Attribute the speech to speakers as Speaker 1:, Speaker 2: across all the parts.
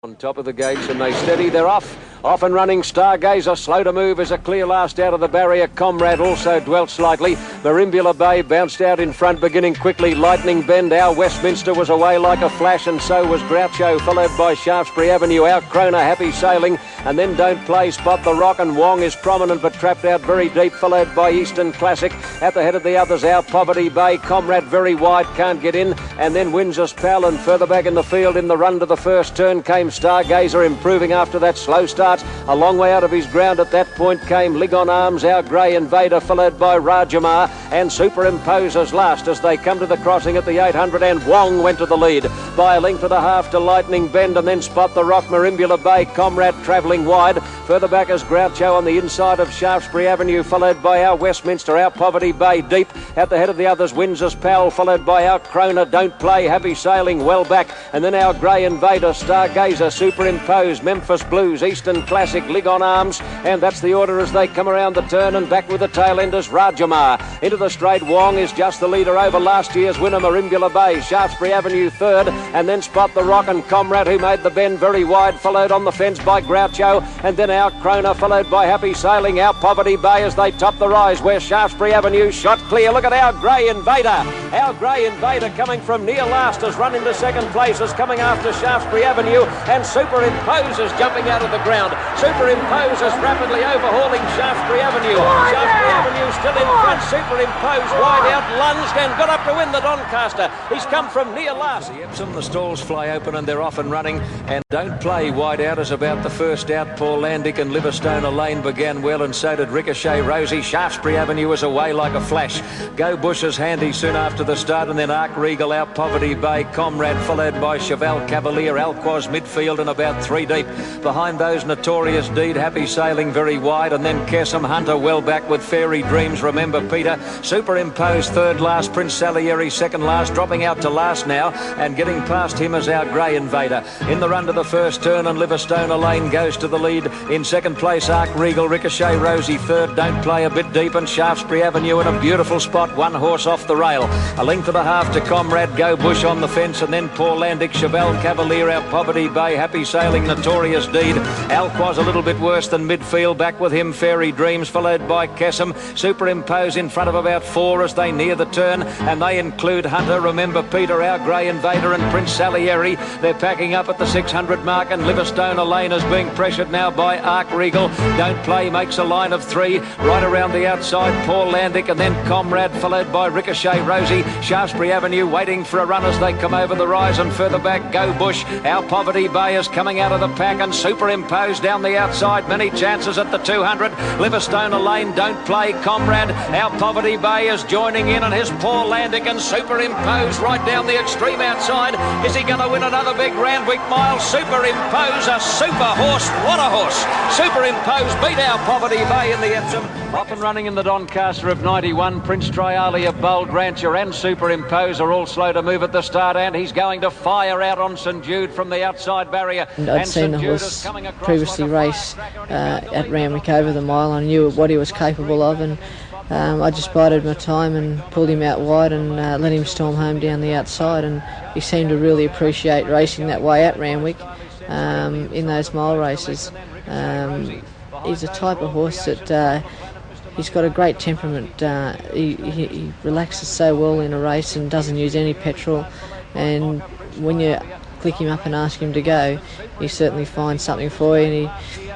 Speaker 1: On top of the gates and they steady, they're off and running. Stargazer slow to move as a clear last out of the barrier. Comrade also dwelt slightly. Marimbula Bay bounced out in front, beginning quickly. Lightning Bend, Our Westminster was away like a flash, and so was Groucho, followed by Shaftesbury Avenue. Our Crona Happy Sailing, and then Don't Play, Spot the Rock, and Wong is prominent but trapped out very deep, followed by Eastern Classic. At the head of the others, Our Poverty Bay. Comrade very wide, can't get in, and then Windsor's Pal, and further back in the field in the run to the first turn came Stargazer, improving after that slow start. A long way out of his ground at that point came Lig on Arms, Our Grey Invader, followed by Rajamar, and Superimposers last as they come to the crossing at the 800, and Wong went to the lead by a length and a half to Lightning Bend, and then Spot the Rock. Marimbula Bay, Comrade travelling wide. Further back is Groucho on the inside of Shaftesbury Avenue, followed by Our Westminster. Our Poverty Bay deep at the head of the others. Windsor's Pal, followed by Our Crona, Don't Play, Happy Sailing well back, and then Our Grey Invader, Stargazer, Superimposed, Memphis Blues, Eastern Classic, Lig on Arms, and that's the order as they come around the turn. And back with the tail enders, Rajamar. Into the straight, Wong is just the leader over last year's winner, Marimbula Bay. Shaftesbury Avenue third, and then Spot the Rock and Comrade, who made the bend very wide, followed on the fence by Groucho, and then Our Crona, followed by Happy Sailing. Our Poverty Bay as they top the rise, where Shaftesbury Avenue shot clear. Look at Our Grey Invader. Our Grey Invader coming from near last has run into second place, is coming after Shaftesbury Avenue, and Superimposers jumping out of the ground. Superimposers rapidly overhauling Shaftesbury Avenue. Shaftesbury Avenue still in front. Superimposed wide out, lunged and got up to win the Doncaster. He's come from near last. The Epsom, the stalls fly open and they're off and running, and Don't Play wide out is about the first out. Paul Landick and Livingstone Lane began well, and so did Ricochet Rosie. Shaftesbury Avenue was away like a flash. Go Bush is handy soon after the start, and then Arc Regal, Our Poverty Bay, Comrade, followed by Cheval Cavalier, Alquoz midfield and about three deep. Behind those, Notorious Deed, Happy Sailing very wide, and then Kessam Hunter well back with Fairy Dreams, Remember Peter. Superimposed third last, Prince Salieri second last, dropping out to last now, and getting past him is Our Grey Invader. In the run to the first turn, and Livingstone Lane goes to the lead. In second place, Arc Regal, Ricochet Rosie third, Don't Play a bit deep, and Shaftesbury Avenue in a beautiful spot, one horse off the rail. A length and a half to Comrade, Go Bush on the fence, and then Paul Landick, Cheval Cavalier, Our Poverty Bay, Happy Sailing, Notorious Deed. Alquoz a little bit worse than midfield, back with him Fairy Dreams, followed by Kessam. Superimpose in front of about four as they near the turn, and they include Hunter, Remember Peter, Our Grey Invader, and Prince Salieri. They're packing up at the 600 mark, and Livingstone Lane is being pressured now by Arc Regal. Don't Play makes a line of three. Right around the outside, Paul Landick, and then Comrade, followed by Ricochet Rosie. Shaftesbury Avenue waiting for a run as they come over the rise, and further back, Go Bush. Our Poverty Bay is coming out of the pack, and Superimposed down the outside. Many chances at the 200. Livingstone Lane, Don't Play, Comrade. Our Poverty Bay is joining in, and here's Paul Landick and Superimposed right down the extreme outside. Is he going to win another big Randwick Miles? Superimposed, a super horse. What a horse. Superimposed beat Our Poverty Bay in the Epsom. Off and running in the Doncaster of 91. Prince Trialia, Bold Rancher and Superimposed are all slow to move at the start, and he's going to fire out on St Jude from the outside barrier.
Speaker 2: I'd seen the horse previously race at Randwick over the mile. I knew what he was capable of, and I just bided my time and pulled him out wide and let him storm home down the outside, and he seemed to really appreciate racing that way at Randwick in those mile races. He's a type of horse that he's got a great temperament. He relaxes so well in a race and doesn't use any petrol, and when you click him up and ask him to go, he certainly finds something for you, and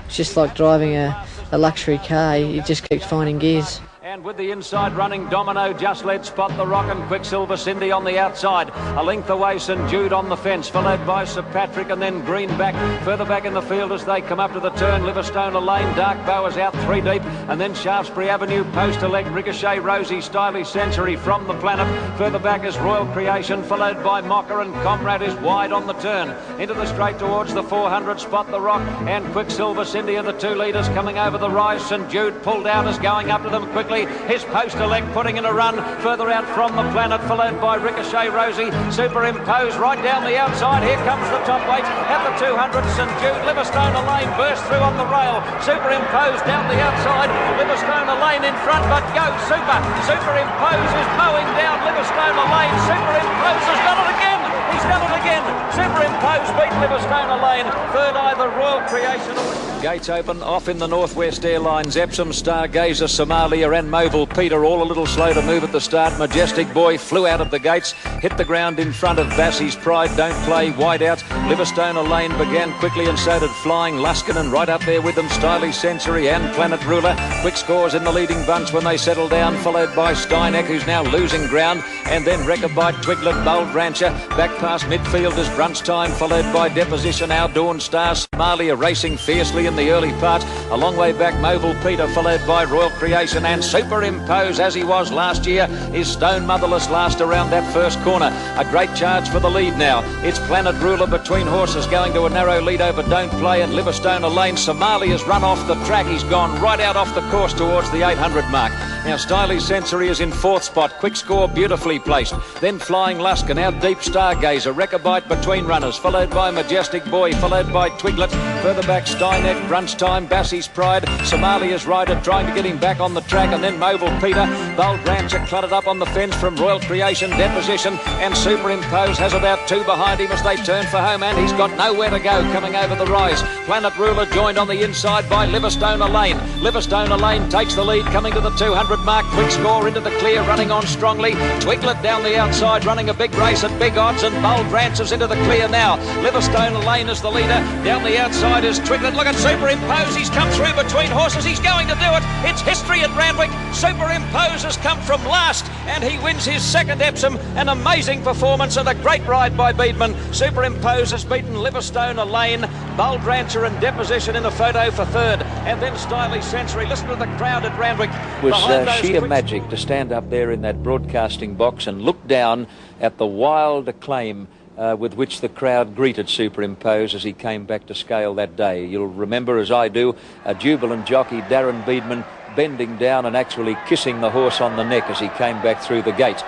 Speaker 2: it's just like driving a luxury car. He just keeps finding gears.
Speaker 1: And with the inside running, Domino just led Spot the Rock, and Quicksilver Cindy on the outside. A length away, St Jude on the fence, followed by Sir Patrick, and then Greenback. Further back in the field as they come up to the turn, Livingstone Lane, Dark Bow is out three deep, and then Shaftesbury Avenue, Poster Leg, Ricochet Rosie, Stylish Sensory from the Planet. Further back is Royal Creation, followed by Mocker, and Comrade is wide on the turn. Into the straight towards the 400, Spot the Rock and Quicksilver Cindy are the two leaders coming over the rise. St Jude pulled out is going up to them quickly. His Poster Leg putting in a run further out from the Planet, followed by Ricochet Rosie. Superimposed right down the outside. Here comes the top weight at the 200. St Jude, Livingstone Lane burst through on the rail. Superimposed down the outside. Livingstone Lane in front, but Go Super. Superimposed is mowing down Livingstone Lane. Superimposed has done it again. He's done it again. Superimposed beat Livingstone Lane. Third either Royal Creation or... Gates open, off in the Northwest Airlines. Epsom, Stargazer, Somalia and Mobile Peter all a little slow to move at the start. Majestic Boy flew out of the gates, hit the ground in front of Bassie's Pride. Don't Play wide out. Livingstone Lane began quickly and so did Flying Luskin, and right up there with them Stylish Sensory and Planet Ruler. Quick Scores in the leading bunch when they settle down, followed by Steineck, who's now losing ground, and then Rechabite, Twiglet, Bold Rancher. Back past midfielders Brunch Time, followed by Deposition, Our Dawn Star, Somalia racing fiercely in the early part. A long way back Mobile Peter, followed by Royal Creation, and Superimpose, as he was last year, is Stone Motherless last around that first corner. A great charge for the lead now. It's Planet Ruler between horses, going to a narrow lead over Don't Play and Livingstone Lane. Somalia's run off the track. He's gone right out off the course towards the 800 mark. Now Stylish Sensory is in fourth spot. Quick Score beautifully placed. Then Flying Luskin, out deep Stargazer. Rechabite between runners, followed by Majestic Boy, followed by Twiglet. Further back Steineck, Brunch Time, Bassie's Pride. Somalia's rider trying to get him back on the track, and then Mobile Peter. Bold Rancher cluttered up on the fence from Royal Creation, Deposition, and Superimpose has about two behind him as they turn for home, and he's got nowhere to go coming over the rise. Planet Ruler joined on the inside by Livingstone Lane. Livingstone Lane takes the lead coming to the 200 mark. Quick Score into the clear, running on strongly. Twiglet down the outside, running a big race at big odds, and Bold Rancher's into the clear now. Livingstone Lane is the leader. Down the outside is Twiglet. Look at Superimpose. He's come through between horses. He's going to do it. It's history at Randwick. Superimpose has come from last, and he wins his second Epsom. An amazing performance and a great ride by Beedman. Superimpose has beaten Livingstone Lane. Bold Rancher and Deposition in the photo for third, and then Stylish Sensory. Listen to the crowd at Randwick.
Speaker 3: It was sheer magic to stand up there in that broadcasting box and look down at the wild acclaim with which the crowd greeted Superimpose as he came back to scale that day. You'll remember, as I do, a jubilant jockey, Darren Beedman, bending down and actually kissing the horse on the neck as he came back through the gate.